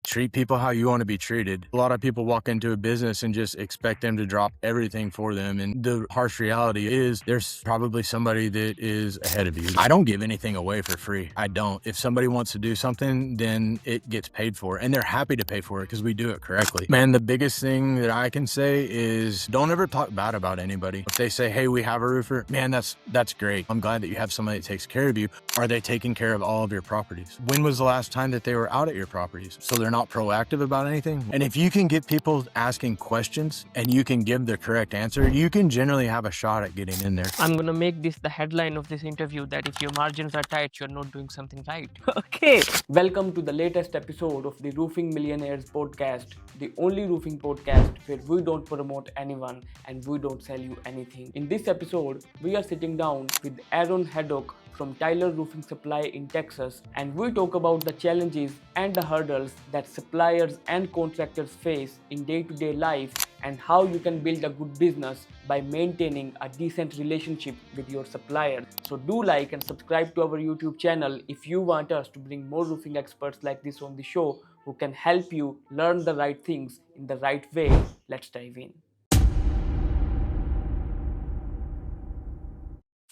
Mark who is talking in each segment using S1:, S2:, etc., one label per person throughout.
S1: treat people how you want to be treated. A lot of people walk into a business and just expect them to drop everything for them. And the harsh reality is there's probably somebody that is ahead of you. I don't give anything away for free. I don't. If somebody wants to do something, then it gets paid for, and they're happy to pay for it because we do it correctly. Man, the biggest thing that I can say is don't ever talk bad about anybody. If they say, hey, we have a roofer, man, that's great. I'm glad that you have somebody that takes care of you. Are they taking care of all of your properties? When was the last time that they were out at your properties? So they're not proactive about anything. And if you can get people asking questions and you can give the correct answer, you can generally have a shot at getting in there.
S2: I'm going to make this the headline of this interview, that if your margins are tight, you're not doing something right. Okay. Welcome to the latest episode of the Roofing Millionaires podcast, the only roofing podcast where we don't promote anyone and we don't sell you anything. In this episode, we are sitting down with Aaron Haddock from Tyler Roofing Supply in Texas, and we talk about the challenges and the hurdles that suppliers and contractors face in day-to-day life and how you can build a good business by maintaining a decent relationship with your suppliers. So do like and subscribe to our YouTube channel if you want us to bring more roofing experts like this on the show who can help you learn the right things in the right way. Let's dive in.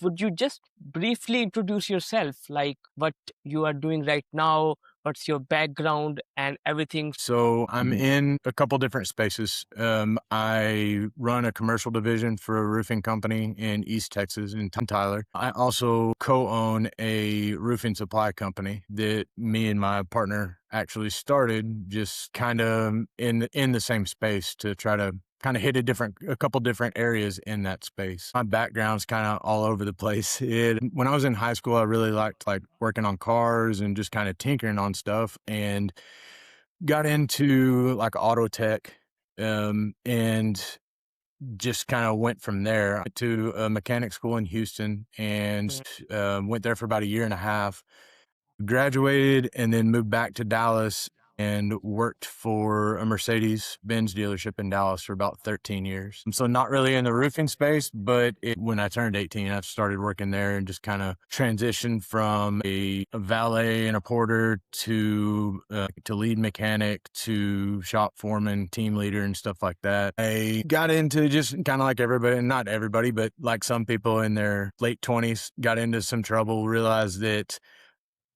S2: Would you just briefly introduce yourself, like what you are doing right now, what's your background and everything?
S1: So I'm in a couple different spaces. I run a commercial division for a roofing company in East Texas in Tyler. I also co-own a roofing supply company that me and my partner actually started, just kind of in the same space to try to kind of hit a couple different areas in that space. My background's kind of all over the place. When I was in high school, I really liked working on cars and just kind of tinkering on stuff, and got into like auto tech, and just kind of went from there to a mechanic school in Houston, and went there for about a year and a half. Graduated and then moved back to Dallas and worked for a Mercedes-Benz dealership in Dallas for about 13 years. So not really in the roofing space, but when I turned 18, I started working there and just kind of transitioned from a valet and a porter to lead mechanic to shop foreman, team leader, and stuff like that. I got into just kind of like everybody, not everybody, but like some people in their late 20s, got into some trouble, realized that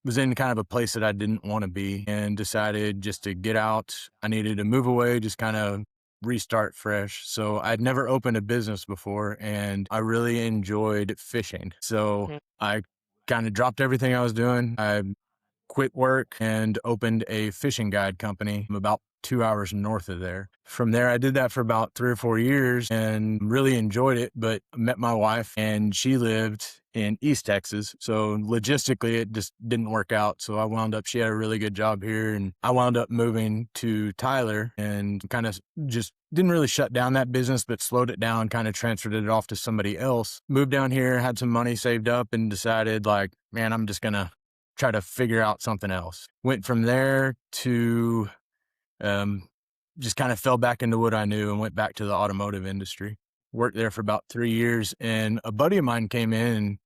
S1: was in kind of a place that I didn't want to be, and decided just to get out. I needed to move away, just kind of restart fresh. So I'd never opened a business before, and I really enjoyed fishing. So I kind of dropped everything I was doing. I quit work and opened a fishing guide company about 2 hours north of there. From there, I did that for about 3 or 4 years and really enjoyed it, but met my wife and she lived in East Texas. So logistically, it just didn't work out. So she had a really good job here, and I wound up moving to Tyler and kind of just didn't really shut down that business, but slowed it down, kind of transferred it off to somebody else. Moved down here, had some money saved up, and decided man, I'm just going to try to figure out something else. Went from there to just kind of fell back into what I knew and went back to the automotive industry. Worked there for about 3 years, and a buddy of mine came in and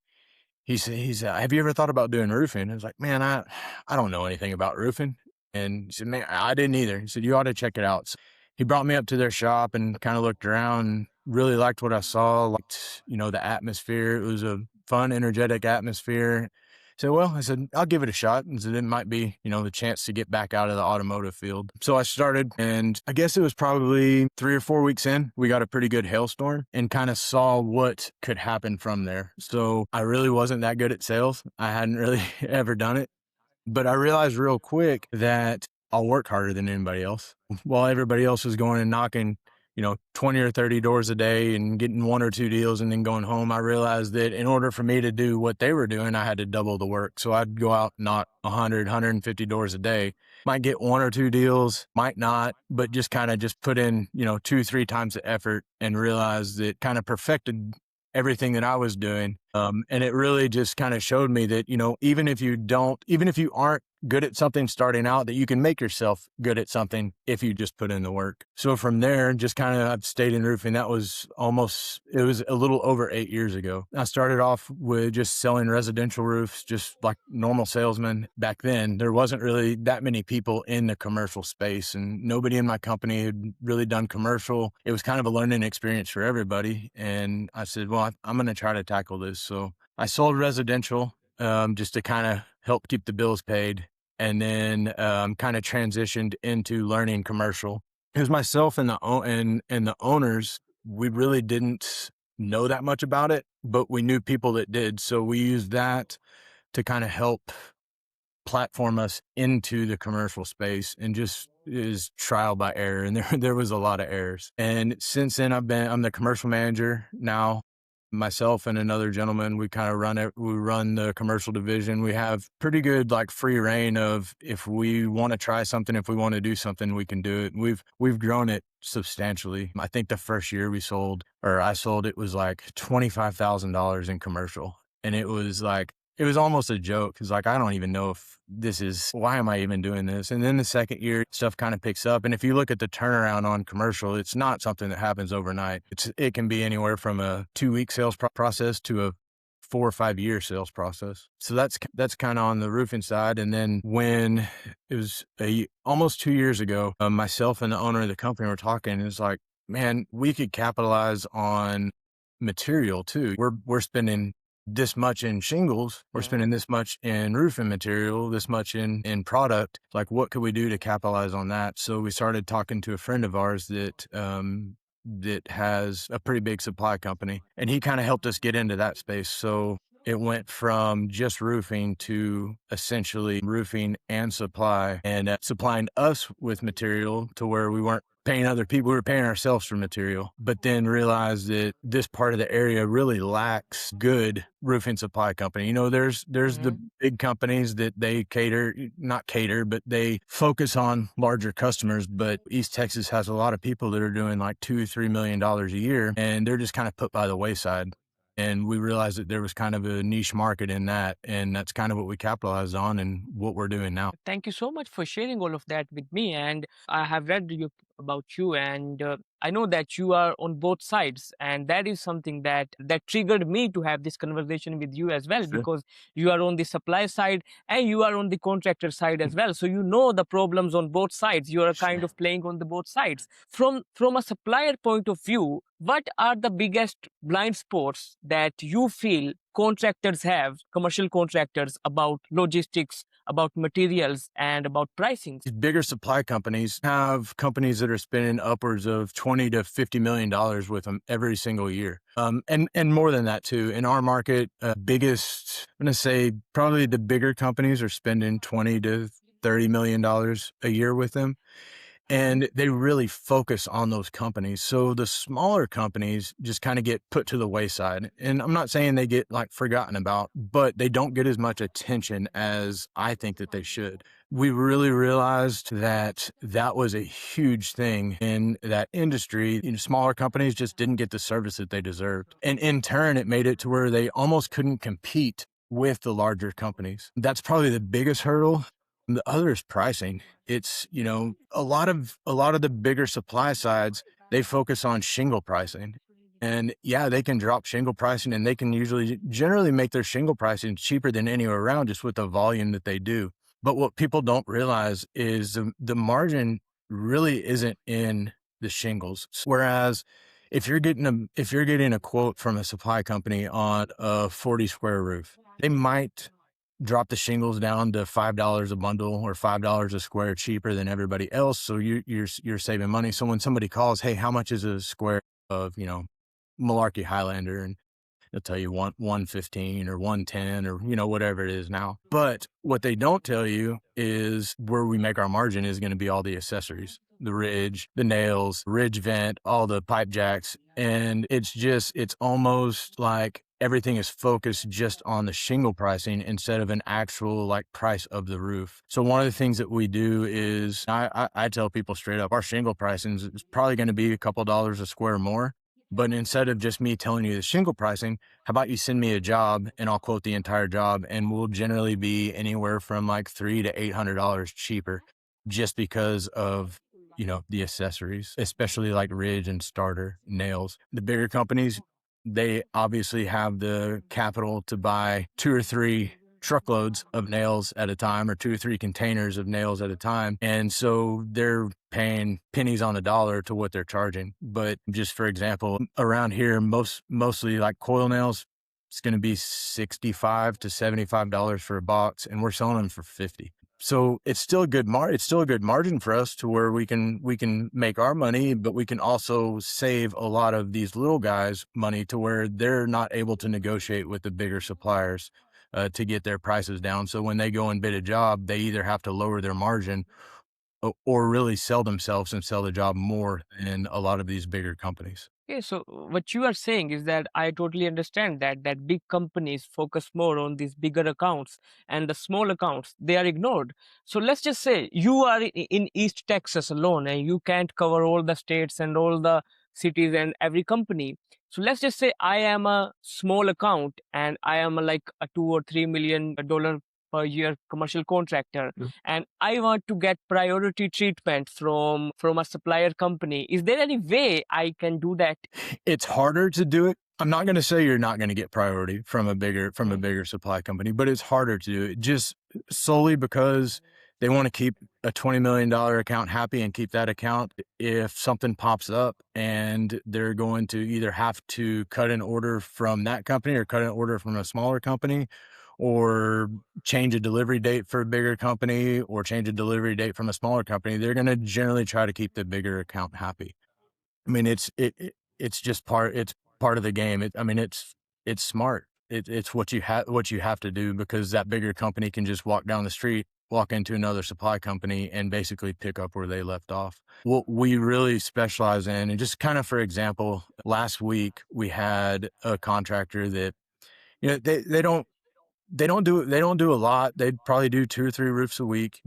S1: he said, have you ever thought about doing roofing? I was like, man, I don't know anything about roofing. And he said, man, I didn't either. He said, you ought to check it out. So he brought me up to their shop and kind of looked around and really liked what I saw, liked, the atmosphere. It was a fun, energetic atmosphere. So, I said, I'll give it a shot. And so it might be, the chance to get back out of the automotive field. So I started, and I guess it was probably 3 or 4 weeks in, we got a pretty good hailstorm and kind of saw what could happen from there. So I really wasn't that good at sales. I hadn't really ever done it, but I realized real quick that I'll work harder than anybody else. While everybody else was going and knocking 20 or 30 doors a day and getting 1 or 2 deals and then going home, I realized that in order for me to do what they were doing, I had to double the work. So I'd go out and knock 100, 150 doors a day. Might get 1 or 2 deals, might not, but just kind of just put in, 2, 3 times the effort, and realized that kind of perfected everything that I was doing. And it really just kind of showed me that, even if you aren't good at something starting out, that you can make yourself good at something if you just put in the work. So from there, just kind of I've stayed in roofing. It was a little over 8 years ago. I started off with just selling residential roofs, just like normal salesman. Back then, there wasn't really that many people in the commercial space, and nobody in my company had really done commercial. It was kind of a learning experience for everybody. And I said, well, I'm going to try to tackle this. So I sold residential, just to kind of help keep the bills paid. And then kind of transitioned into learning commercial. Because myself and the owners, we really didn't know that much about it, but we knew people that did. So we used that to kind of help platform us into the commercial space, and just is trial by error. And there was a lot of errors. And since then I'm the commercial manager now. Myself and another gentleman, we kind of run the commercial division. We have pretty good like free reign of, if we want to try something, if we want to do something, we can do it. We've grown it substantially. I think the first year I sold, it was like $25,000 in commercial. And it was almost a joke. It's like, I don't even know if why am I even doing this? And then the second year, stuff kind of picks up. And if you look at the turnaround on commercial, it's not something that happens overnight. It can be anywhere from a 2-week sales process to a 4 or 5 year sales process. So that's kind of on the roofing side. And then when it was almost 2 years ago, myself and the owner of the company were talking. It's like, man, we could capitalize on material too. We're spending this much in shingles, we're spending this much in roofing material, this much in product. Like, what could we do to capitalize on that? So we started talking to a friend of ours that has a pretty big supply company, and he kind of helped us get into that space. So it went from just roofing to essentially roofing and supply, and supplying us with material to where we weren't paying other people, we were paying ourselves for material, but then realized that this part of the area really lacks good roofing supply company. There's the big companies that they not cater, but they focus on larger customers. But East Texas has a lot of people that are doing like $2-3 million a year, and they're just kind of put by the wayside. And we realized that there was kind of a niche market in that, and that's kind of what we capitalized on and what we're doing now.
S2: Thank you so much for sharing all of that with me. And I have read about you, and I know that you are on both sides, and that is something that triggered me to have this conversation with you as well,
S1: Sure.
S2: because you are on the supply side and you are on the contractor side as well. So you know the problems on both sides. You are kind of playing on the both sides. From a supplier point of view, what are the biggest blind spots that you feel contractors have, commercial contractors, about logistics, about materials, and about pricing?
S1: These bigger supply companies have companies that are spending upwards of $20 to $50 million with them every single year. And more than that too. In our market, I'm going to say probably the bigger companies are spending $20 to $30 million a year with them. And they really focus on those companies. So the smaller companies just kind of get put to the wayside. And I'm not saying they get like forgotten about, but they don't get as much attention as I think that they should. We really realized that was a huge thing in that industry. Smaller companies just didn't get the service that they deserved. And in turn, it made it to where they almost couldn't compete with the larger companies. That's probably the biggest hurdle. The other is pricing. It's, a lot of the bigger supply sides, they focus on shingle pricing. And yeah, they can drop shingle pricing, and they can generally make their shingle pricing cheaper than anywhere around, just with the volume that they do. But what people don't realize is the margin really isn't in the shingles. Whereas if you're getting a quote from a supply company on a 40 square roof, they might drop the shingles down to $5 a bundle or $5 a square cheaper than everybody else. So you're saving money. So when somebody calls, hey, how much is a square of, Malarkey Highlander? And they'll tell you 115 or 110 or, whatever it is now. But what they don't tell you is where we make our margin is going to be all the accessories, the ridge, the nails, ridge vent, all the pipe jacks. And it's almost like everything is focused just on the shingle pricing instead of an actual like price of the roof. So one of the things that we do is I tell people straight up, our shingle pricing is probably going to be a couple dollars a square more. But instead of just me telling you the shingle pricing, how about you send me a job and I'll quote the entire job, and we'll generally be anywhere from like $300 to $800 cheaper just because of, the accessories, especially like ridge and starter nails. The bigger companies, they obviously have the capital to buy 2 or 3 truckloads of nails at a time, or 2 or 3 containers of nails at a time. And so they're paying pennies on the dollar to what they're charging. But just for example, around here, mostly like coil nails, it's going to be $65 to $75 for a box, and we're selling them for 50. So it's still a good it's still a good margin for us to where we can make our money, but we can also save a lot of these little guys money to where they're not able to negotiate with the bigger suppliers to get their prices down. So when they go and bid a job, they either have to lower their margin or really sell themselves and sell the job more than a lot of these bigger companies.
S2: Okay, so what you are saying is that I totally understand that big companies focus more on these bigger accounts, and the small accounts, they are ignored. So let's just say you are in East Texas alone and you can't cover all the states and all the cities and every company. So let's just say I am a small account and I am like a $2 or $3 million per year commercial contractor, and I want to get priority treatment from a supplier company. Is there any way I can do that?
S1: It's harder to do it. I'm not going to say you're not going to get priority from a bigger supply company, but it's harder to do it just solely because they want to keep a $20 million account happy and keep that account. If something pops up and they're going to either have to cut an order from that company or cut an order from a smaller company, or change a delivery date for a bigger company, or change a delivery date from a smaller company, they're going to generally try to keep the bigger account happy. I mean, it's just it's part of the game. It's smart. It's what you have to do, because that bigger company can just walk down the street, walk into another supply company, and basically pick up where they left off. What we really specialize in, and just kind of for example, last week we had a contractor that, they don't do a lot. They probably do 2 or 3 roofs a week,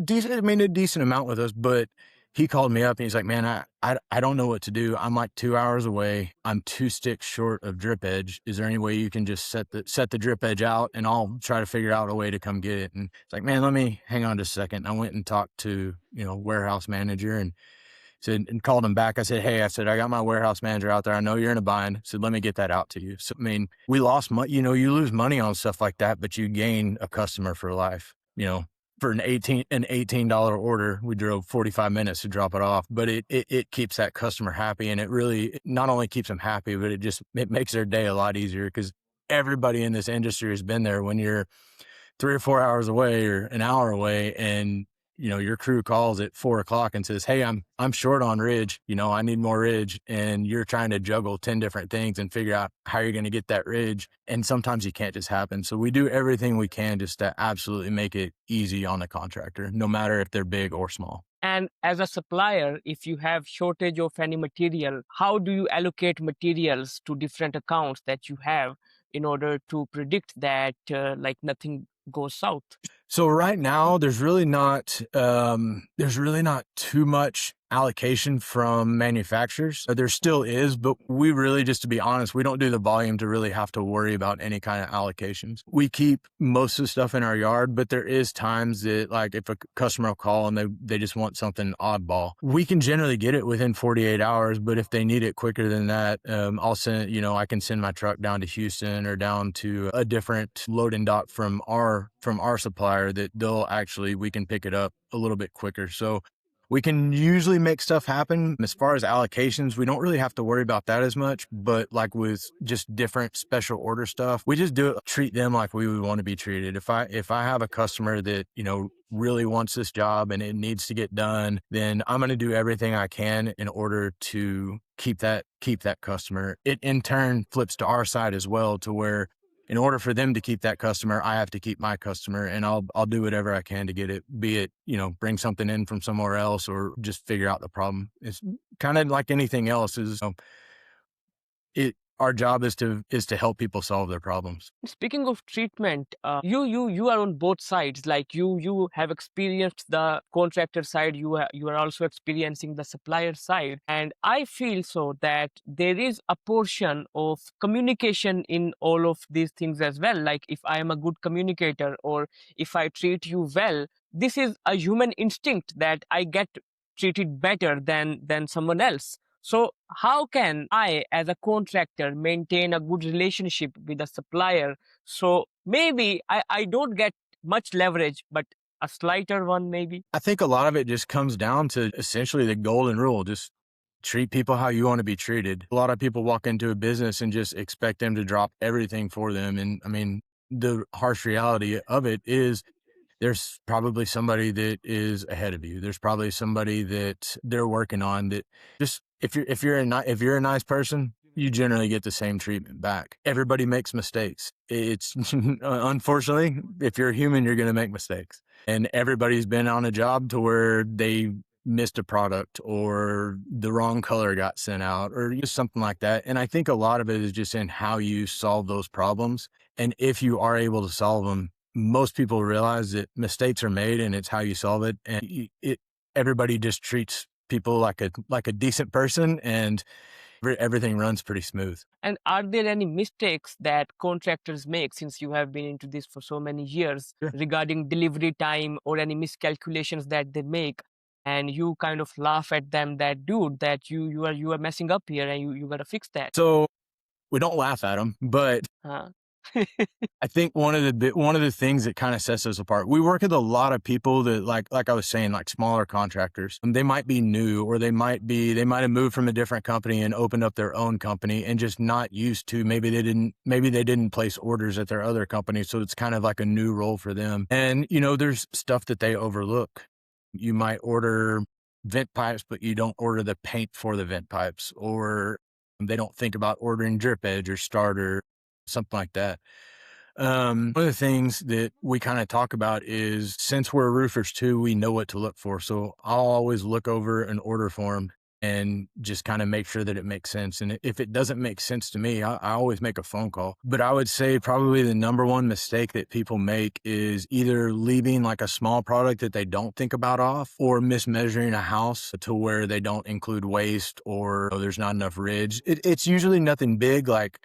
S1: decent. I mean, a decent amount with us, but he called me up and he's like, man, I don't know what to do. I'm like 2 hours away. I'm 2 sticks short of drip edge. Is there any way you can just set the drip edge out, and I'll try to figure out a way to come get it? And it's like, man, let me hang on just a second. I went and talked to, warehouse manager, and said, and called him back. I said, hey, I got my warehouse manager out there. I know you're in a bind. I said, let me get that out to you. So, I mean, we lost money, you lose money on stuff like that, but you gain a customer for life. For an $18 order, we drove 45 minutes to drop it off, but it keeps that customer happy. And it really not only keeps them happy, but it makes their day a lot easier, because everybody in this industry has been there when you're 3 or 4 hours away or an hour away, and your crew calls at 4 o'clock and says, hey, I'm short on ridge, I need more ridge. And you're trying to juggle 10 different things and figure out how you're going to get that ridge. And sometimes you can't just happen. So we do everything we can just to absolutely make it easy on the contractor, no matter if they're big or small.
S2: And as a supplier, if you have shortage of any material, how do you allocate materials to different accounts that you have in order to predict that like nothing goes south?
S1: So right now, there's really not too much allocation from manufacturers. There still is, but we really, just to be honest, we don't do the volume to really have to worry about any kind of allocations. We keep most of the stuff in our yard, but there is times that, like, if a customer will call and they just want something oddball, we can generally get it within 48 hours. But if they need it quicker than that, I can send my truck down to Houston or down to a different loading dock from our supplier that we can pick it up a little bit quicker. So we can usually make stuff happen. As far as allocations, we don't really have to worry about that as much, but like with just different special order stuff, we just treat them like we would want to be treated. If I have a customer that, really wants this job and it needs to get done, then I'm going to do everything I can in order to keep that customer. It in turn flips to our side as well, to where in order for them to keep that customer, I have to keep my customer, and I'll do whatever I can to get it, be it, bring something in from somewhere else or just figure out the problem. It's kind of like anything else. our job is to help people solve their problems.
S2: Speaking of treatment, you are on both sides. Like you have experienced the contractor side, you are also experiencing the supplier side, and I feel so that there is a portion of communication in all of these things as well. Like if I am a good communicator, or if I treat you well, this is a human instinct that I get treated better than someone else. So how can I, as a contractor, maintain a good relationship with a supplier? So maybe I don't get much leverage, but a slighter one maybe.
S1: I think a lot of it just comes down to essentially the golden rule. Just treat people how you want to be treated. A lot of people walk into a business and just expect them to drop everything for them. And I mean, the harsh reality of it is there's probably somebody that is ahead of you. There's probably somebody that they're working on that just if you're a nice person, you generally get the same treatment back. Everybody makes mistakes. It's unfortunately, if you're a human, you're going to make mistakes. And everybody's been on a job to where they missed a product or the wrong color got sent out or just something like that. And I think a lot of it is just in how you solve those problems. And if you are able to solve them, most people realize that mistakes are made and it's how you solve it. And everybody just treats people like a decent person, and everything runs pretty smooth.
S2: And are there any mistakes that contractors make, since you have been into this for so many years,
S1: Yeah.
S2: regarding delivery time, or any miscalculations that they make? And you kind of laugh at them that, dude, that you are messing up here, and you gotta fix that.
S1: So we don't laugh at them, but
S2: Huh?
S1: I think one of the things that kind of sets us apart, we work with a lot of people that like I was saying, like smaller contractors. They might be new, or they might have moved from a different company and opened up their own company and just not used to, maybe they didn't place orders at their other company. So it's kind of like a new role for them. And, there's stuff that they overlook. You might order vent pipes, but you don't order the paint for the vent pipes, or they don't think about ordering drip edge or starter, something like that. One of the things that we kind of talk about is, since we're roofers too, we know what to look for. So I'll always look over an order form and just kind of make sure that it makes sense. And if it doesn't make sense to me, I always make a phone call. But I would say probably the number one mistake that people make is either leaving like a small product that they don't think about off, or mismeasuring a house to where they don't include waste, or there's not enough ridge. It's usually nothing big, like,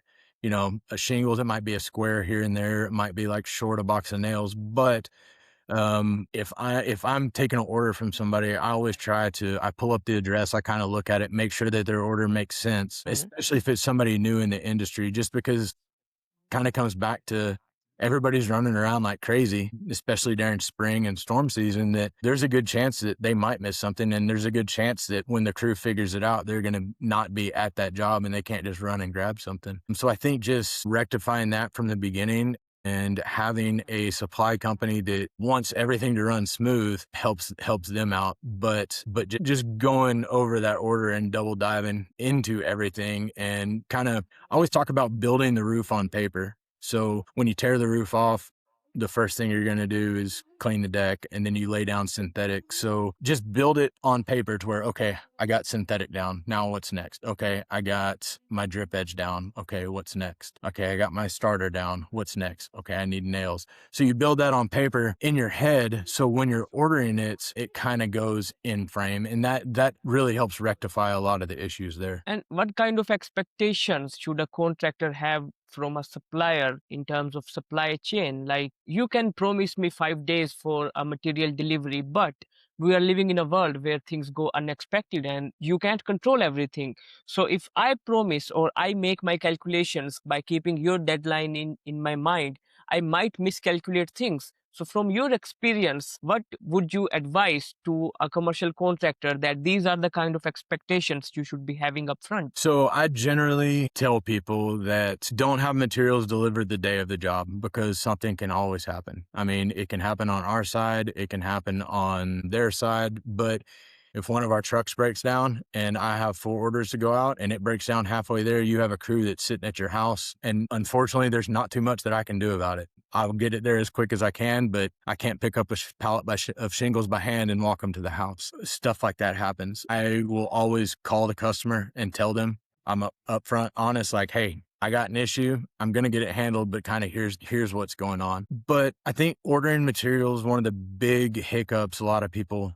S1: a shingles. It might be a square here and there. It might be like short a box of nails. But if I'm taking an order from somebody, I always I pull up the address, I kind of look at it, make sure that their order makes sense, especially if it's somebody new in the industry, just because kind of comes back to everybody's running around like crazy, especially during spring and storm season, that there's a good chance that they might miss something. And there's a good chance that when the crew figures it out, they're going to not be at that job and they can't just run and grab something. So I think just rectifying that from the beginning and having a supply company that wants everything to run smooth helps them out. But just going over that order and double diving into everything, and kind of, I always talk about building the roof on paper. So when you tear the roof off, the first thing you're going to do is clean the deck, and then you lay down synthetic. So just build it on paper to where, okay, I got synthetic down. Now what's next? Okay, I got my drip edge down. Okay, what's next? Okay, I got my starter down. What's next? Okay, I need nails. So you build that on paper in your head. So when you're ordering it, it kind of goes in frame, and that really helps rectify a lot of the issues there.
S2: And what kind of expectations should a contractor have from a supplier in terms of supply chain? Like, you can promise me 5 days for a material delivery, but we are living in a world where things go unexpected and you can't control everything. So if I promise, or I make my calculations by keeping your deadline in my mind, I might miscalculate things. So from your experience, what would you advise to a commercial contractor, that these are the kind of expectations you should be having up front?
S1: So I generally tell people that don't have materials delivered the day of the job, because something can always happen. I mean, it can happen on our side, it can happen on their side, but if one of our trucks breaks down and I have 4 orders to go out and it breaks down halfway there, you have a crew that's sitting at your house. And unfortunately, there's not too much that I can do about it. I'll get it there as quick as I can, but I can't pick up a pallet of shingles by hand and walk them to the house. Stuff like that happens. I will always call the customer and tell them I'm upfront, honest, like, hey, I got an issue. I'm going to get it handled, but kind of here's what's going on. But I think ordering materials, one of the big hiccups a lot of people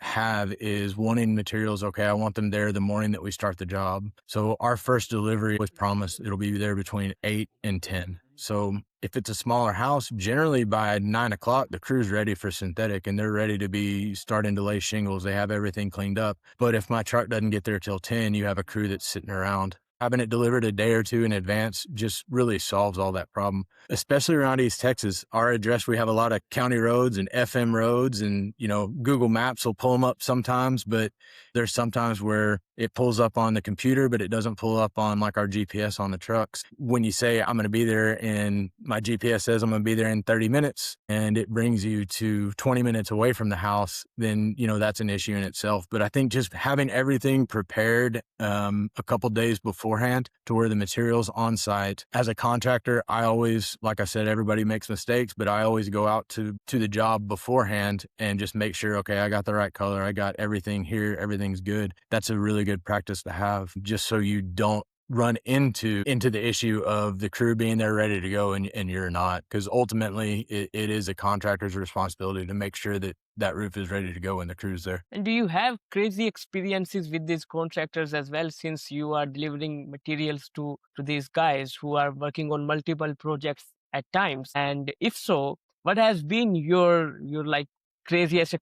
S1: have is wanting materials. Okay, I want them there the morning that we start the job. So our first delivery was promised it'll be there between 8 and 10. So if it's a smaller house, generally by 9 o'clock, the crew's ready for synthetic and they're ready to be starting to lay shingles. They have everything cleaned up. But if my truck doesn't get there till 10, you have a crew that's sitting around. Having it delivered a day or two in advance just really solves all that problem, especially around East Texas. Our address, we have a lot of county roads and FM roads, and, Google Maps will pull them up sometimes, but there's sometimes where it pulls up on the computer, but it doesn't pull up on like our GPS on the trucks. When you say I'm going to be there and my GPS says I'm going to be there in 30 minutes and it brings you to 20 minutes away from the house, then, that's an issue in itself. But I think just having everything prepared a couple days beforehand to where the materials on site. As a contractor, I always, like I said, everybody makes mistakes, but I always go out to the job beforehand and just make sure, okay, I got the right color. I got everything here. Everything's good. That's a really good practice to have, just so you don't run into the issue of the crew being there ready to go and you're not, because ultimately it is a contractor's responsibility to make sure that roof is ready to go when the crew's there.
S2: And do you have crazy experiences with these contractors as well, since you are delivering materials to these guys who are working on multiple projects at times? And if so, what has been your like craziest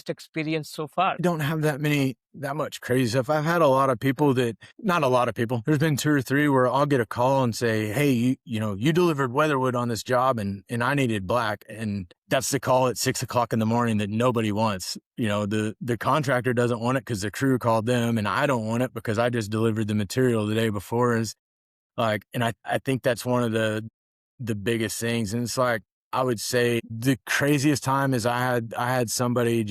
S2: experience so far?
S1: Don't have that much crazy stuff. I've had a lot of people not a lot of people. There's been 2 or 3 where I'll get a call and say, hey, you delivered weatherwood on this job and I needed black. And that's the call at 6 o'clock in the morning that nobody wants. The contractor doesn't want it because the crew called them, and I don't want it because I just delivered the material the day before. Is like, and I think that's one of the biggest things. And it's like, I would say the craziest time is I had somebody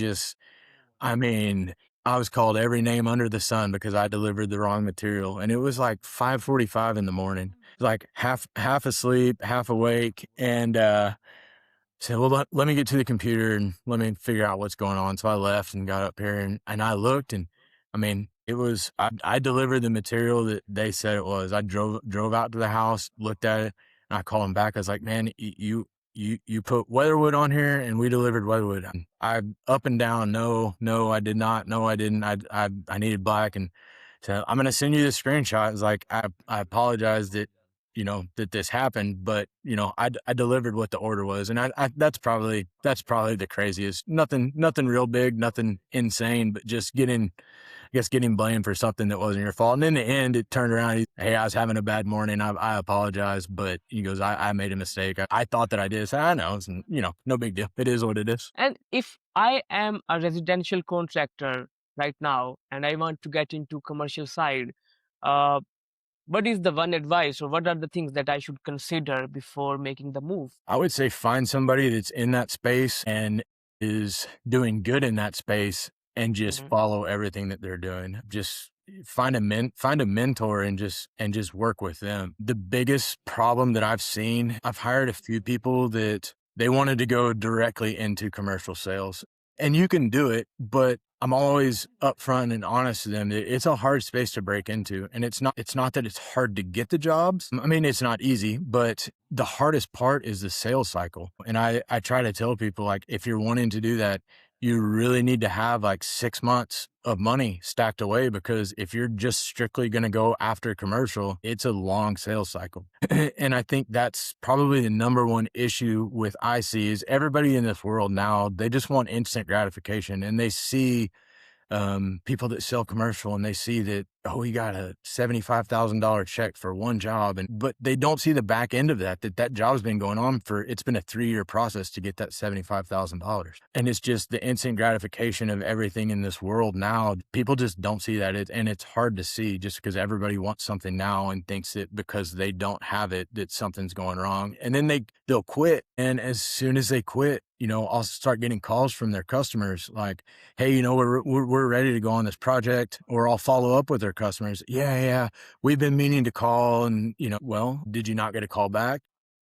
S1: I was called every name under the sun because I delivered the wrong material. And it was like 5:45 in the morning, like half asleep, half awake. And, said, well, let me get to the computer and let me figure out what's going on. So I left and got up here and I looked, and I delivered the material that they said it was. I drove out to the house, looked at it, and I called them back. I was like, man, you put weatherwood on here and we delivered weatherwood. I up and down. No, I did not. No, I didn't. I needed black. And so I'm going to send you the screenshot. It's like, I apologize that, that this happened, but I delivered what the order was. And that's probably the craziest. Nothing real big, nothing insane, but just getting blamed for something that wasn't your fault. And in the end, it turned around. Hey, I was having a bad morning. I apologize, but he goes, I made a mistake. I thought that I did. So I know, it's, no big deal. It is what it is.
S2: And if I am a residential contractor right now and I want to get into commercial side, uh, what is the one advice, or what are the things that I should consider before making the move?
S1: I would say find somebody that's in that space and is doing good in that space and just follow everything that they're doing. Just find a mentor and just work with them. The biggest problem that I've seen, I've hired a few people that they wanted to go directly into commercial sales, and you can do it, but I'm always upfront and honest to them that it's a hard space to break into. And it's not that it's hard to get the jobs. I mean, it's not easy, but the hardest part is the sales cycle. And I try to tell people, like, if you're wanting to do that, you really need to have like 6 months of money stacked away, because if you're just strictly going to go after commercial, it's a long sales cycle. And I think that's probably the number one issue with IC is everybody in this world now, they just want instant gratification, and they see people that sell commercial and they see that, oh, he got a $75,000 check for one job. But they don't see the back end of that job's been going on it's been a 3-year process to get that $75,000. And it's just the instant gratification of everything in this world now. People just don't see that. And it's hard to see just because everybody wants something now and thinks that because they don't have it, that something's going wrong. And then they'll quit. And as soon as they quit, I'll start getting calls from their customers like, hey, we're ready to go on this project. Or I'll follow up with their customers. Yeah, we've been meaning to call. And, well, did you not get a call back?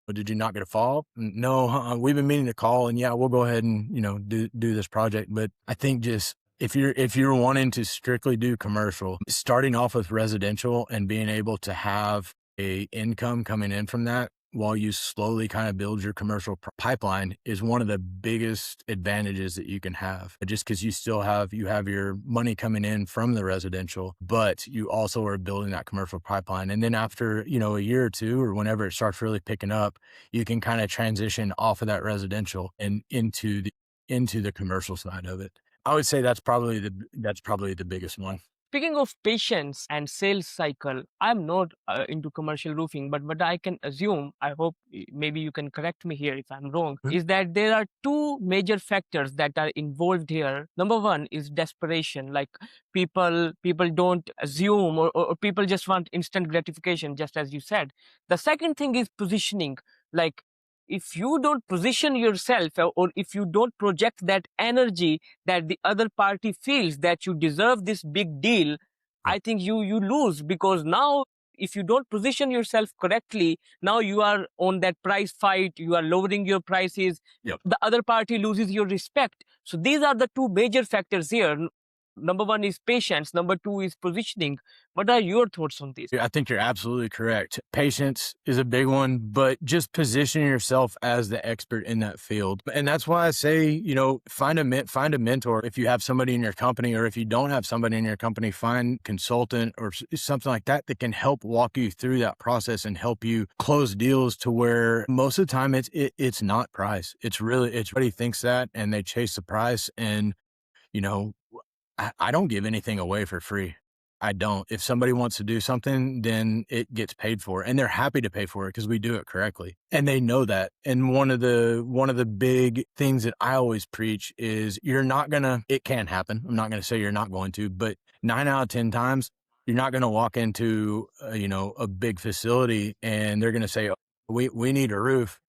S1: Or did you not get a follow-up? No, we've been meaning to call. And yeah, we'll go ahead and, do this project. But I think just if you're wanting to strictly do commercial, starting off with residential and being able to have a income coming in from that while you slowly kind of build your commercial pipeline is one of the biggest advantages that you can have. Just because you have your money coming in from the residential, but you also are building that commercial pipeline. And then after, a year or two, or whenever it starts really picking up, you can kind of transition off of that residential and into the commercial side of it. I would say that's probably the biggest one.
S2: Speaking of patience and sales cycle, I'm not into commercial roofing, but what I can assume, I hope maybe you can correct me here if I'm wrong, is that there are two major factors that are involved here. Number one is desperation, like people don't assume, or people just want instant gratification, just as you said. The second thing is positioning, like if you don't position yourself, or if you don't project that energy that the other party feels that you deserve this big deal,
S1: Yep.
S2: I think you lose, because now if you don't position yourself correctly, now you are on that price fight, you are lowering your prices.
S1: Yep.
S2: The other party loses your respect. So these are the two major factors here. Number one is patience, number two is positioning. What are your thoughts on this?
S1: I think you're absolutely correct. Patience is a big one, but just position yourself as the expert in that field. And that's why I say, find a mentor. If you have somebody in your company, or if you don't have somebody in your company, find consultant or something like that that can help walk you through that process and help you close deals, to where most of the time it's not price. It's everybody thinks that, and they chase the price. And, I don't give anything away for free. I don't. If somebody wants to do something, then it gets paid for, and they're happy to pay for it because we do it correctly. And they know that. And one of the big things that I always preach is it can happen. I'm not going to say you're not going to, but 9 out of 10 times, you're not going to walk into, a big facility and they're going to say, oh, we need a roof,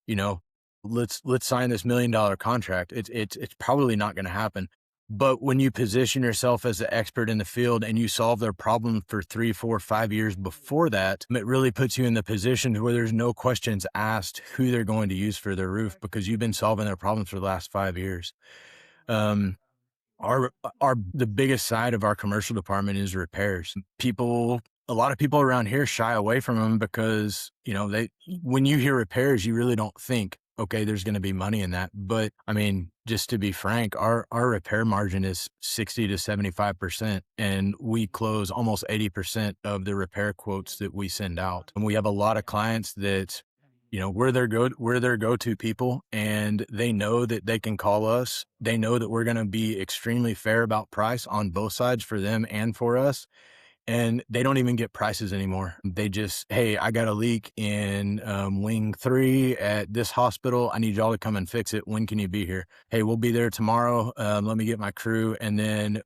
S1: let's sign this $1 million contract. It's probably not going to happen. But when you position yourself as the expert in the field and you solve their problem for 3, 4, 5 years before that, it really puts you in the position where there's no questions asked who they're going to use for their roof, because you've been solving their problems for the last 5 years. Um, the biggest side of our commercial department is repairs. A lot of people around here shy away from them because, when you hear repairs, you really don't think, okay, there's going to be money in that. But I mean, just to be frank, our repair margin is 60 to 75%, and we close almost 80% of the repair quotes that we send out. And we have a lot of clients that, we're their go-to people, and they know that they can call us. They know that we're going to be extremely fair about price on both sides, for them and for us. And they don't even get prices anymore. They just, hey, I got a leak in wing 3 at this hospital. I need y'all to come and fix it. When can you be here? Hey, we'll be there tomorrow. Let me get my crew. And then,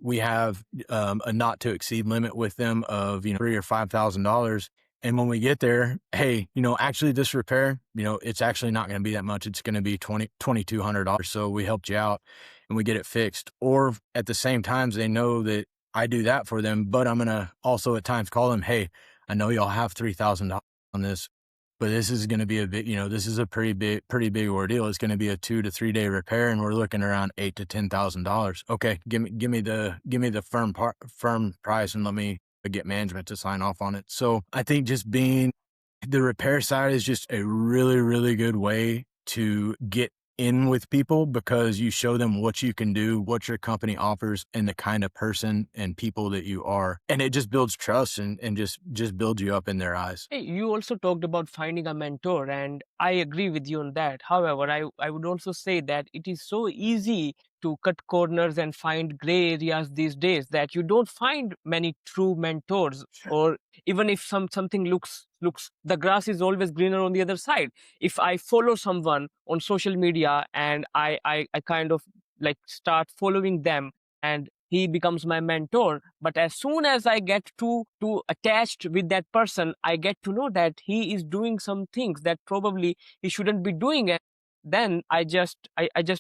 S1: we have a not to exceed limit with them of, $3,000 or $5,000. And when we get there, hey, actually this repair, it's actually not going to be that much. It's going to be $2,200. So we helped you out and we get it fixed. Or at the same times, they know that I do that for them, but I'm going to also at times call them, hey, I know y'all have $3,000 on this, but this is going to be a bit, this is a pretty big ordeal. It's going to be a 2 to 3 day repair, and we're looking around $8,000 to $10,000. Okay. Give me the firm price, and let me get management to sign off on it. So I think just being the repair side is just a really, really good way to get in with people, because you show them what you can do, what your company offers, and the kind of person and people that you are. And it just builds trust and just builds you up in their eyes.
S2: Hey, you also talked about finding a mentor, and I agree with you on that. However, I would also say that it is so easy to cut corners and find gray areas these days that you don't find many true mentors.
S1: Sure.
S2: Or even if something looks the grass is always greener on the other side. If I follow someone on social media and I kind of like start following them, and he becomes my mentor, but as soon as I get too attached with that person, I get to know that he is doing some things that probably he shouldn't be doing. And then I just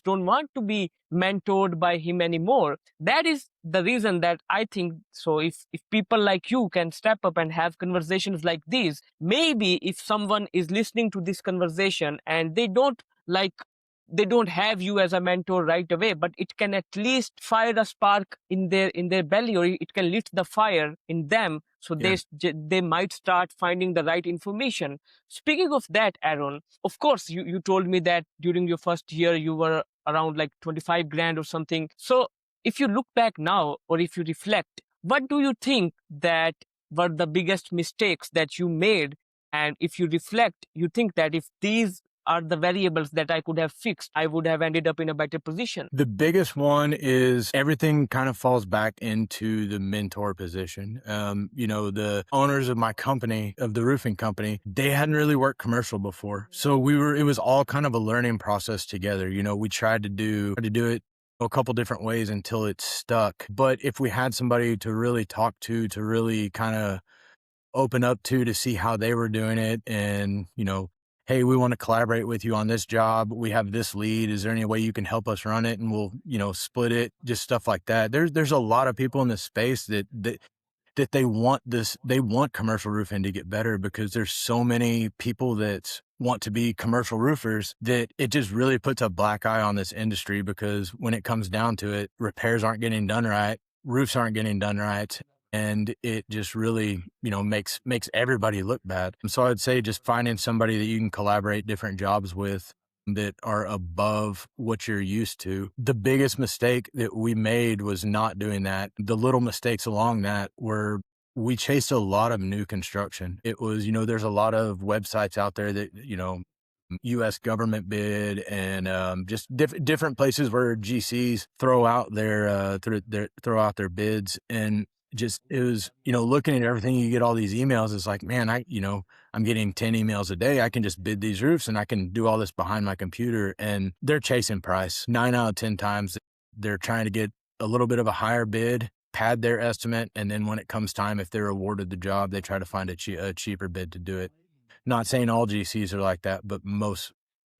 S2: don't want to be mentored by him anymore. That is the reason that I think so. If people like you can step up and have conversations like these, maybe if someone is listening to this conversation and they don't like they don't have you as a mentor right away, but it can at least fire a spark in their belly, or it can lit the fire in them, so they might start finding the right information. Speaking of that, Aaron, of course you told me that during your first year you were around like 25 grand or something. So if you look back now, or if you reflect, what do you think that were the biggest mistakes that you made? And if you reflect, you think that if these are the variables that I could have fixed, I would have ended up in a better position.
S1: The biggest one is everything kind of falls back into the mentor position. The owners of my company, of the roofing company, they hadn't really worked commercial before. So it was all kind of a learning process together. We tried to do it a couple different ways until it stuck. But if we had somebody to really talk to really kind of open up to see how they were doing it, and hey, we want to collaborate with you on this job, we have this lead, is there any way you can help us run it, and we'll split it, just stuff like that. There's a lot of people in this space that they want commercial roofing to get better, because there's so many people that want to be commercial roofers that it just really puts a black eye on this industry, because when it comes down to it, repairs aren't getting done right, roofs aren't getting done right, and it just really, makes everybody look bad. And so I'd say just finding somebody that you can collaborate different jobs with that are above what you're used to. The biggest mistake that we made was not doing that. The little mistakes along that were, we chased a lot of new construction. It was, there's a lot of websites out there that, U.S. government bid, and just different places where GCs throw out their bids. And just, it was, looking at everything, you get all these emails. It's like, man, I'm getting 10 emails a day. I can just bid these roofs and I can do all this behind my computer, and they're chasing price. 9 out of 10 times they're trying to get a little bit of a higher bid, pad their estimate, and then when it comes time, if they're awarded the job, they try to find a cheaper bid to do it. Not saying all GCs are like that, but most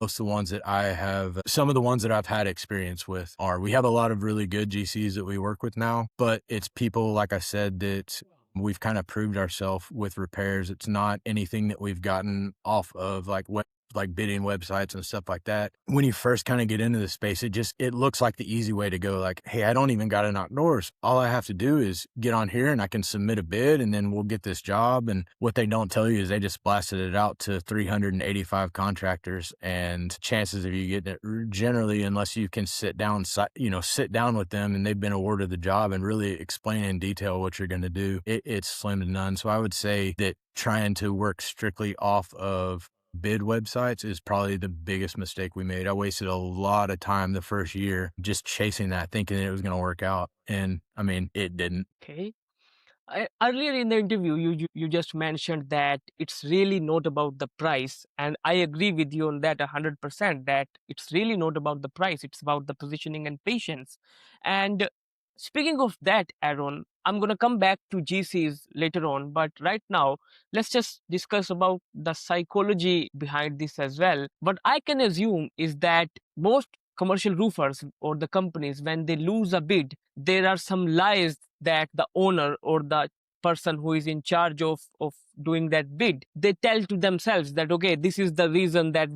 S1: of the ones that I have, some of the ones that I've had experience with are. We have a lot of really good GCs that we work with now, but it's people, like I said, that we've kind of proved ourselves with repairs. It's not anything that we've gotten off of like bidding websites and stuff like that. When you first kind of get into the space, it looks like the easy way to go. Like, hey, I don't even got to knock doors. All I have to do is get on here and I can submit a bid, and then we'll get this job. And what they don't tell you is they just blasted it out to 385 contractors, and chances of you getting it, generally, unless you can sit down with them and they've been awarded the job and really explain in detail what you're going to do, it's slim to none. So I would say that trying to work strictly off of bid websites is probably the biggest mistake we made. I wasted a lot of time the first year just chasing that, thinking that it was going to work out. And I mean, it didn't.
S2: Okay. Earlier in the interview, you just mentioned that it's really not about the price, and I agree with you on that 100%. That it's really not about the price; it's about the positioning and patience. And speaking of that, Aaron, I'm gonna come back to GCs later on, but right now, let's just discuss about the psychology behind this as well. What I can assume is that most commercial roofers or the companies, when they lose a bid, there are some lies that the owner or the person who is in charge of doing that bid, they tell to themselves that, okay, this is the reason that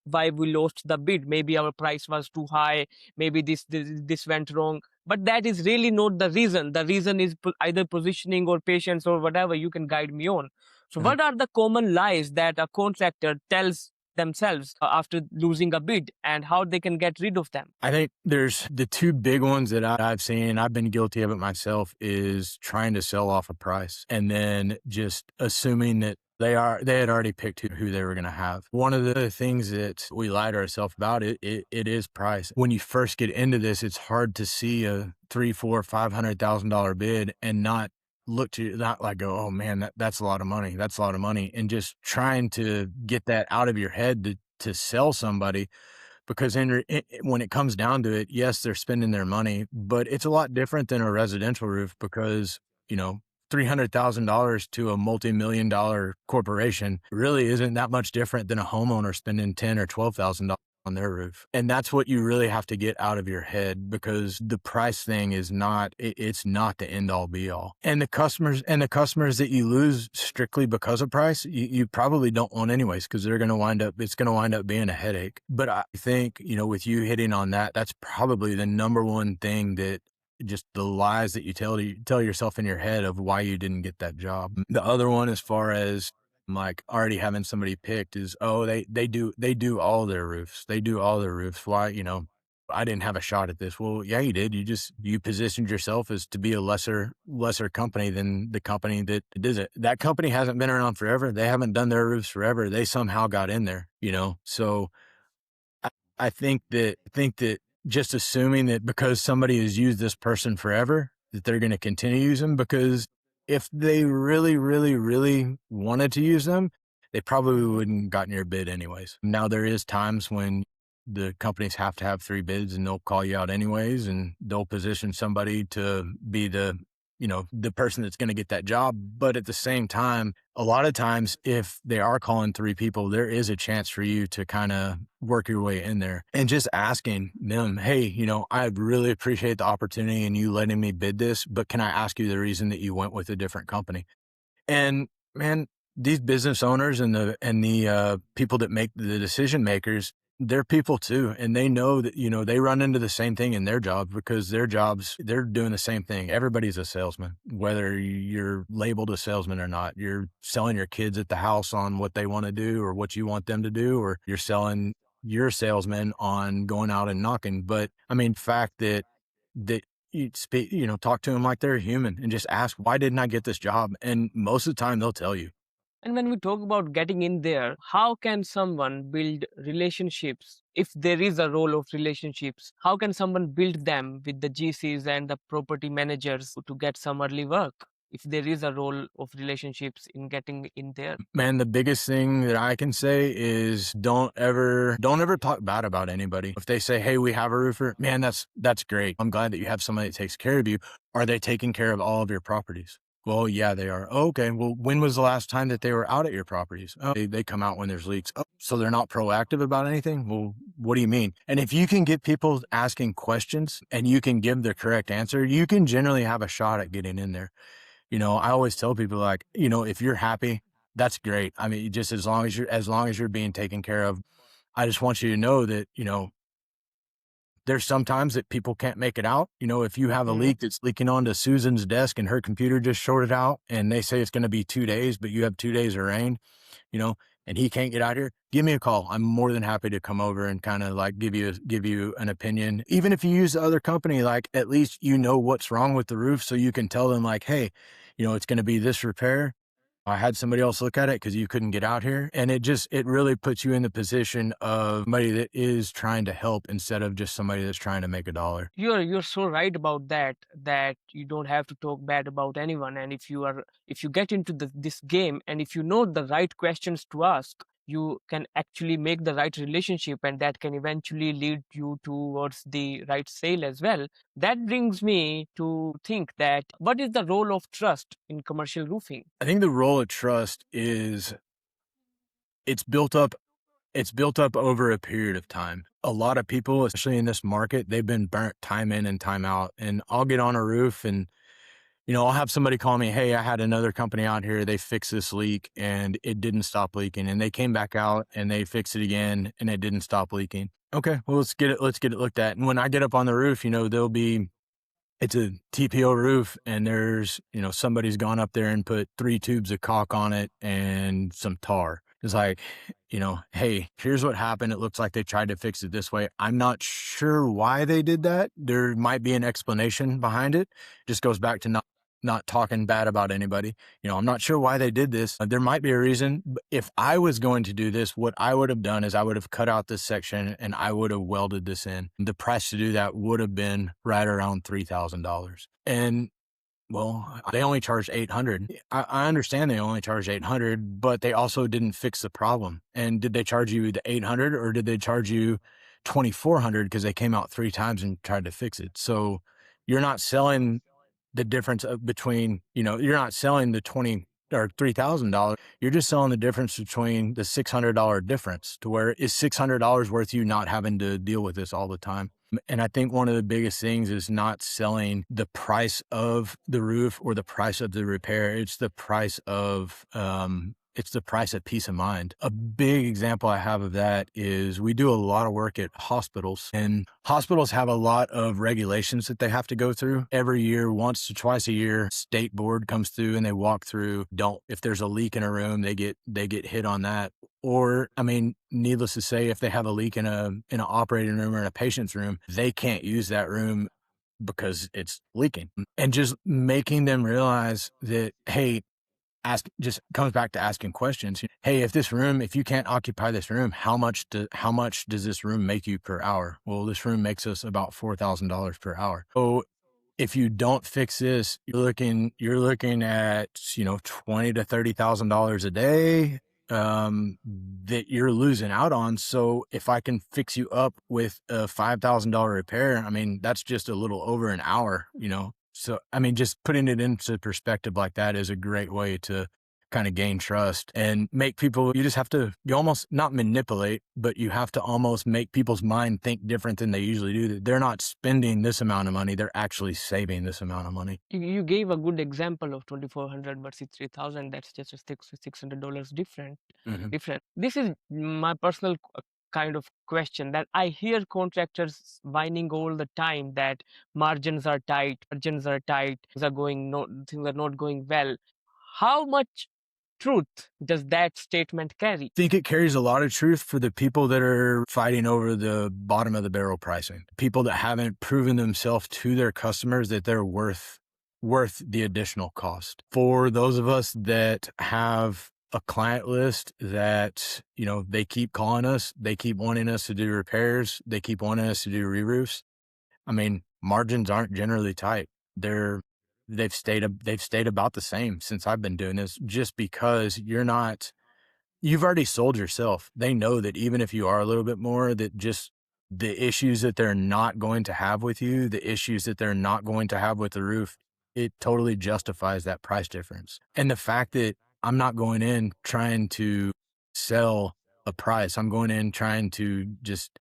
S2: why we lost the bid. Maybe our price was too high, maybe this went wrong. But that is really not the reason. The reason is either positioning or patience or whatever. You can guide me on. So what are the common lies that a contractor tells themselves after losing a bid, and how they can get rid of them?
S1: I think there's the two big ones that I've seen, I've been guilty of it myself, is trying to sell off a price and then just assuming that they had already picked who they were going to have. One of the things that we lie to ourselves about, it is price. When you first get into this, it's hard to see a $300,000, $400,000, $500,000 bid and not go, oh man, that's a lot of money. That's a lot of money. And just trying to get that out of your head to sell somebody, because when it comes down to it, yes, they're spending their money, but it's a lot different than a residential roof, because, $300,000 to a multi-million-dollar corporation really isn't that much different than a homeowner spending $10,000 or $12,000. on their roof. And that's what you really have to get out of your head, because the price thing is not, it's not the end all be all. And the customers that you lose strictly because of price, you probably don't want anyways, because it's going to wind up being a headache. But I think, with you hitting on that, that's probably the number one thing, that just the lies that you tell yourself in your head of why you didn't get that job. The other one, as far as like already having somebody picked, is, oh, they do all their roofs. They do all their roofs. Why, I didn't have a shot at this. Well, yeah, you did. You positioned yourself as to be a lesser company than the company that does it. That company hasn't been around forever. They haven't done their roofs forever. They somehow got in there, So I think that just assuming that because somebody has used this person forever, that they're going to continue to use them, because if they really, really, really wanted to use them, they probably wouldn't gotten your bid anyways. Now, there is times when the companies have to have 3 bids, and they'll call you out anyways, and they'll position somebody to be the person that's going to get that job. But at the same time, a lot of times, if they are calling 3 people, there is a chance for you to kind of work your way in there, and just asking them, hey, I really appreciate the opportunity and you letting me bid this, but can I ask you the reason that you went with a different company? And man, these business owners and the people that make the decision makers, they're people too. And they know that, they run into the same thing in their jobs, because they're doing the same thing. Everybody's a salesman, whether you're labeled a salesman or not. You're selling your kids at the house on what they want to do or what you want them to do, or you're selling your salesman on going out and knocking. But I mean, fact that you speak, talk to them like they're a human, and just ask, why didn't I get this job? And most of the time they'll tell you.
S2: And when we talk about getting in there, how can someone build relationships? If there is a role of relationships, how can someone build them with the GCs and the property managers to get some early work? If there is a role of relationships in getting in there.
S1: Man, the biggest thing that I can say is don't ever talk bad about anybody. If they say, hey, we have a roofer, man, that's great. I'm glad that you have somebody that takes care of you. Are they taking care of all of your properties? Well, yeah, they are. Oh, okay. Well, when was the last time that they were out at your properties? Oh, they come out when there's leaks. Oh, so they're not proactive about anything? Well, what do you mean? And if you can get people asking questions and you can give the correct answer, you can generally have a shot at getting in there. I always tell people, like, if you're happy, that's great. I mean, just as long as you're being taken care of, I just want you to know that, there's sometimes that people can't make it out. If you have a leak that's leaking onto Susan's desk and her computer just shorted out, and they say it's going to be 2 days, but you have 2 days of rain, and he can't get out here, give me a call. I'm more than happy to come over and kind of like give you an opinion. Even if you use the other company, like, at least what's wrong with the roof, so you can tell them, like, hey, it's going to be this repair. I had somebody else look at it because you couldn't get out here. And it really puts you in the position of somebody that is trying to help, instead of just somebody that's trying to make a dollar.
S2: You're so right about that you don't have to talk bad about anyone. And if you get into this game, and if you know the right questions to ask, you can actually make the right relationship, and that can eventually lead you towards the right sale as well. That brings me to think that, what is the role of trust in commercial roofing?
S1: I think the role of trust is, it's built up over a period of time. A lot of people, especially in this market, they've been burnt time in and time out. And I'll get on a roof and, I'll have somebody call me, hey, I had another company out here. They fixed this leak and it didn't stop leaking. And they came back out and they fixed it again and it didn't stop leaking. Okay, well, let's get it looked at. And when I get up on the roof, it's a TPO roof, and there's, somebody's gone up there and put 3 tubes of caulk on it and some tar. It's like, hey, here's what happened. It looks like they tried to fix it this way. I'm not sure why they did that. There might be an explanation behind it. Just goes back to not talking bad about anybody. I'm not sure why they did this. There might be a reason. But if I was going to do this, what I would have done is I would have cut out this section and I would have welded this in. The price to do that would have been right around $3,000. And well, they only charged $800. I understand they only charged $800, but they also didn't fix the problem. And did they charge you the $800, or did they charge you $2,400 because they came out 3 times and tried to fix it? So you're not selling the difference between, you're not selling the or $3,000, you're just selling the difference between the $600 difference, to where is $600 worth you not having to deal with this all the time. And I think one of the biggest things is not selling the price of the roof or the price of the repair. It's the price of peace of mind. A big example I have of that is we do a lot of work at hospitals, and hospitals have a lot of regulations that they have to go through every year. Once to twice a year, state board comes through and they walk through. If there's a leak in a room, they get hit on that. Or, I mean, needless to say, if they have a leak in an operating room or in a patient's room, they can't use that room because it's leaking. And just making them realize that, hey, just comes back to asking questions. Hey, if you can't occupy this room, how much does this room make you per hour? Well, this room makes us about $4,000 per hour. So if you don't fix this, you're looking at, $20,000 to $30,000 a day that you're losing out on. So if I can fix you up with a $5,000 repair, I mean, that's just a little over an hour, So, I mean, just putting it into perspective like that is a great way to kind of gain trust and make people, you almost not manipulate, but you have to almost make people's mind think different than they usually do. That they're not spending this amount of money, they're actually saving this amount of money.
S2: You gave a good example of 2,400 versus 3,000. That's just a $600 different. This is my personal kind of question that I hear contractors whining all the time that margins are tight, things are not going well. How much truth does that statement carry?
S1: I think it carries a lot of truth for the people that are fighting over the bottom of the barrel pricing. People that haven't proven themselves to their customers that they're worth the additional cost. For those of us that have a client list that, they keep calling us, they keep wanting us to do repairs, they keep wanting us to do re-roofs. I mean, margins aren't generally tight. They've stayed about the same since I've been doing this, just because you've already sold yourself. They know that even if you are a little bit more, that just the issues that they're not going to have with you, the issues that they're not going to have with the roof, it totally justifies that price difference. And the fact that I'm not going in trying to sell a price, I'm going in trying to just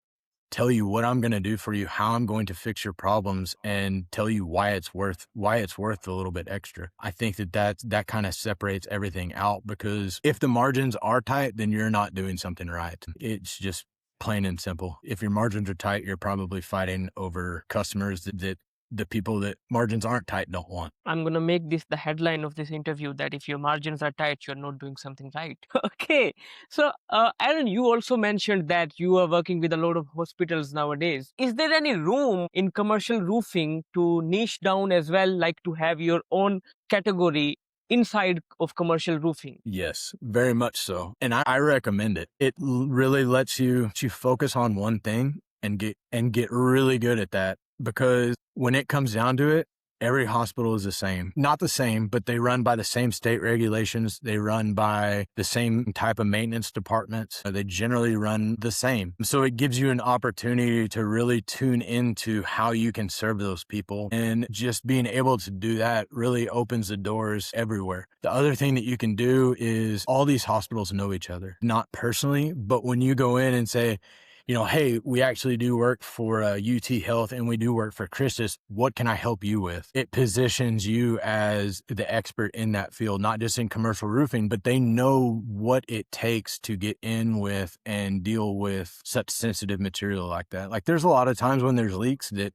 S1: tell you what I'm going to do for you, how I'm going to fix your problems, and tell you why it's worth a little bit extra. I think that kind of separates everything out, because if the margins are tight, then you're not doing something right. It's just plain and simple. If your margins are tight, you're probably fighting over customers that the people that margins aren't tight don't want.
S2: I'm going to make this the headline of this interview, that if your margins are tight, you're not doing something right. Okay. So, Aaron, you also mentioned that you are working with a lot of hospitals nowadays. Is there any room in commercial roofing to niche down as well, like to have your own category inside of commercial roofing?
S1: Yes, very much so. And I recommend it. It really lets you focus on one thing and get really good at that. Because when it comes down to it, every hospital is the same. Not the same, but they run by the same state regulations. They run by the same type of maintenance departments. They generally run the same. So it gives you an opportunity to really tune into how you can serve those people. And just being able to do that really opens the doors everywhere. The other thing that you can do is all these hospitals know each other. Not personally, but when you go in and say, hey, we actually do work for UT Health and we do work for Christus. What can I help you with? It positions you as the expert in that field, not just in commercial roofing, but they know what it takes to get in with and deal with such sensitive material like that. Like, there's a lot of times when there's leaks that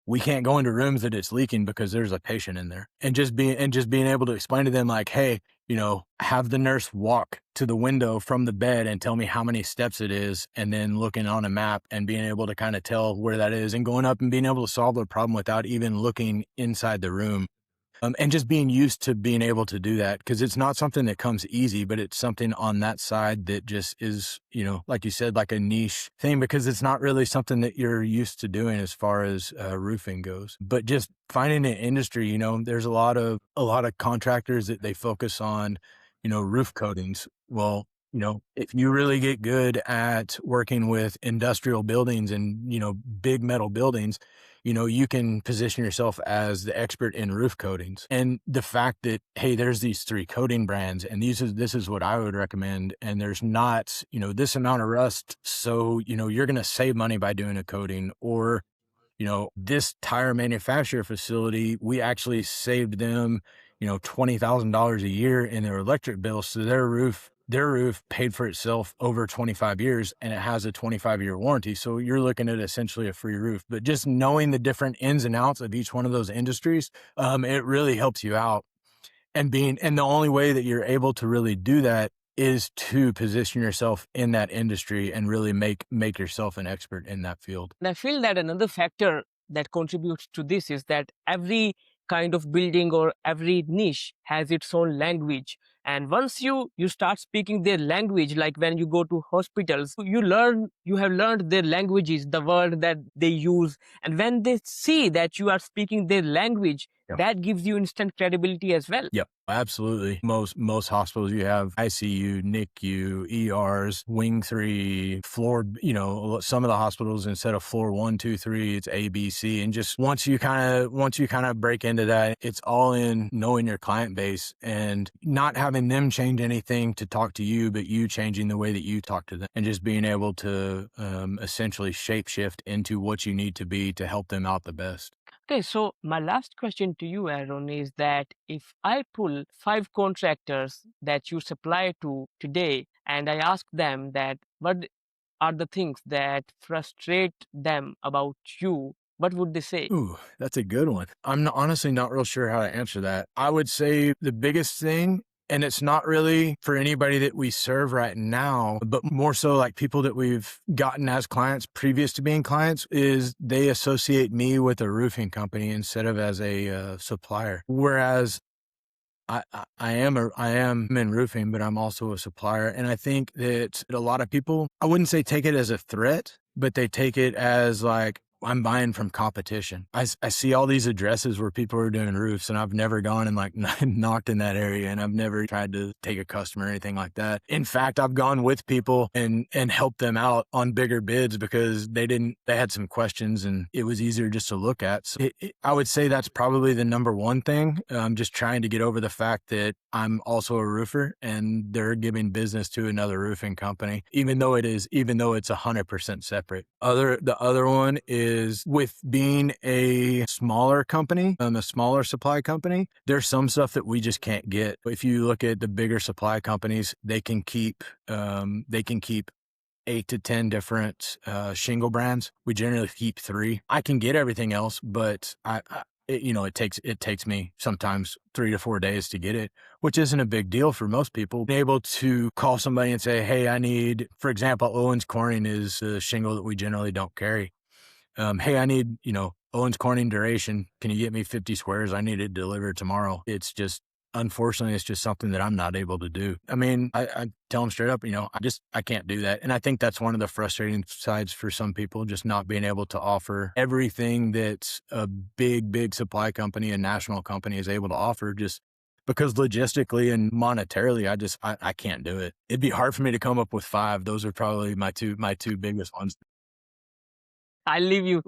S1: we can't go into rooms that it's leaking because there's a patient in there. And just being able to explain to them, like, hey, have the nurse walk to the window from the bed and tell me how many steps it is, and then looking on a map and being able to kind of tell where that is and going up and being able to solve the problem without even looking inside the room. And just being used to being able to do that, because it's not something that comes easy, but it's something on that side that just is, like you said, like a niche thing, because it's not really something that you're used to doing as far as roofing goes. But just finding an industry, there's a lot of contractors that they focus on, roof coatings. Well, if you really get good at working with industrial buildings and, big metal buildings, you can position yourself as the expert in roof coatings. And the fact that, hey, there's these 3 coating brands and this is what I would recommend. And there's not, this amount of rust. So, you're going to save money by doing a coating. Or this tire manufacturer facility, we actually saved them, $20,000 a year in their electric bill. So their roof paid for itself over 25 years and it has a 25-year warranty. So you're looking at essentially a free roof. But just knowing the different ins and outs of each one of those industries, it really helps you out. And the only way that you're able to really do that is to position yourself in that industry and really make yourself an expert in that field.
S2: And I feel that another factor that contributes to this is that every kind of building or every niche has its own language. And once you start speaking their language, like when you go to hospitals, you have learned their languages, the word that they use. And when they see that you are speaking their language,
S1: Yep.
S2: that gives you instant credibility as well.
S1: Yep, absolutely. Most hospitals, you have ICU, NICU, ERs, Wing 3, floor, some of the hospitals, instead of floor 1, 2, 3, it's A, B, C. And just once you kind of break into that, it's all in knowing your client base and not having them change anything to talk to you, but you changing the way that you talk to them and just being able to essentially shapeshift into what you need to be to help them out the best.
S2: Okay, so my last question to you, Aaron, is that if I pull 5 contractors that you supply to today and I ask them that what are the things that frustrate them about you, what would they say?
S1: Ooh, that's a good one. Honestly not real sure how to answer that. I would say the biggest thing, and it's not really for anybody that we serve right now, but more so like people that we've gotten as clients previous to being clients, is they associate me with a roofing company instead of as a supplier. Whereas I am in roofing, but I'm also a supplier. And I think that a lot of people, I wouldn't say take it as a threat, but they take it as like, I'm buying from competition. I see all these addresses where people are doing roofs, and I've never gone and like knocked in that area, and I've never tried to take a customer or anything like that. In fact, I've gone with people and helped them out on bigger bids because they had some questions and it was easier just to look at. So I would say that's probably the number one thing. I'm just trying to get over the fact that I'm also a roofer and they're giving business to another roofing company, even though it's 100% separate. The other one is with being a smaller company, a smaller supply company, there's some stuff that we just can't get. If you look at the bigger supply companies, they can keep 8 to 10 different shingle brands. We generally keep 3. I can get everything else, but it takes me sometimes 3 to 4 days to get it, which isn't a big deal for most people. Being able to call somebody and say, hey, I need, for example, Owens Corning is a shingle that we generally don't carry. Hey, I need, Owens Corning duration. Can you get me 50 squares? I need it delivered tomorrow. Unfortunately, it's just something that I'm not able to do. I mean, I tell them straight up, I can't do that. And I think that's one of the frustrating sides for some people, just not being able to offer everything that a big supply company, a national company is able to offer, just because logistically and monetarily, I can't do it. It'd be hard for me to come up with 5. Those are probably my two biggest ones.
S2: I'll leave you.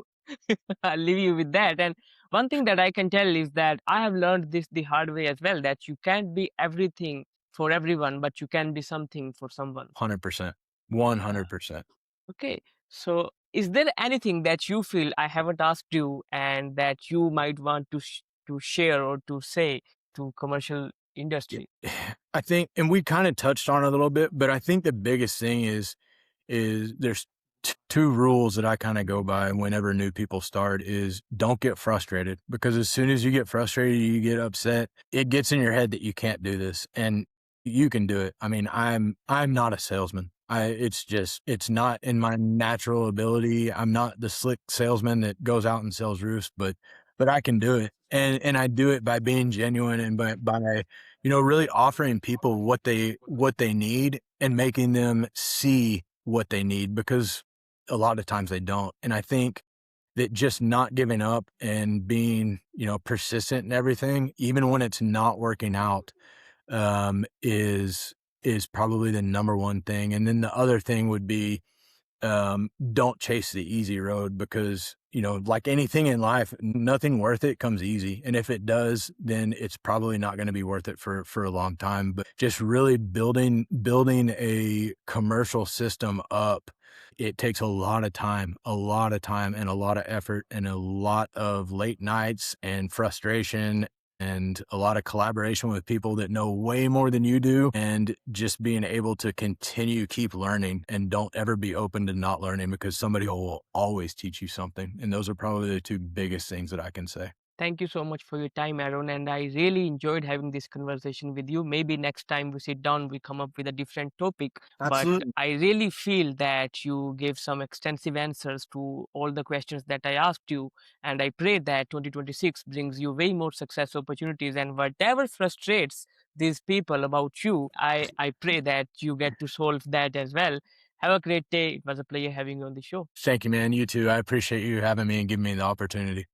S2: I'll leave you with that. And one thing that I can tell is that I have learned this the hard way as well, that you can't be everything for everyone, but you can be something for someone.
S1: 100%. 100%.
S2: Okay. So is there anything that you feel I haven't asked you and that you might want to share or to say to commercial industry?
S1: I think, and we kind of touched on it a little bit, but I think the biggest thing is there's 2 rules that I kind of go by whenever new people start is don't get frustrated, because as soon as you get frustrated, you get upset, it gets in your head that you can't do this and you can do it. I mean, I'm not a salesman. It's not in my natural ability. I'm not the slick salesman that goes out and sells roofs, but I can do it. And I do it by being genuine and by really offering people what they need and making them see what they need, because a lot of times they don't. And I think that just not giving up and being, persistent in everything, even when it's not working out, is is probably the number one thing. And then the other thing would be, don't chase the easy road, because, like anything in life, nothing worth it comes easy. And if it does, then it's probably not going to be worth it for a long time. But just really building a commercial system up, it takes a lot of time and a lot of effort and a lot of late nights and frustration and a lot of collaboration with people that know way more than you do, and just being able to keep learning, and don't ever be open to not learning, because somebody will always teach you something. And those are probably the two biggest things that I can say.
S2: Thank you so much for your time, Aaron, and I really enjoyed having this conversation with you. Maybe next time we sit down, we come up with a different topic. But I really feel that you gave some extensive answers to all the questions that I asked you. And I pray that 2026 brings you way more success opportunities, and whatever frustrates these people about you, I pray that you get to solve that as well. Have a great day. It was a pleasure having you on the show.
S1: Thank you, man. You too. I appreciate you having me and giving me the opportunity.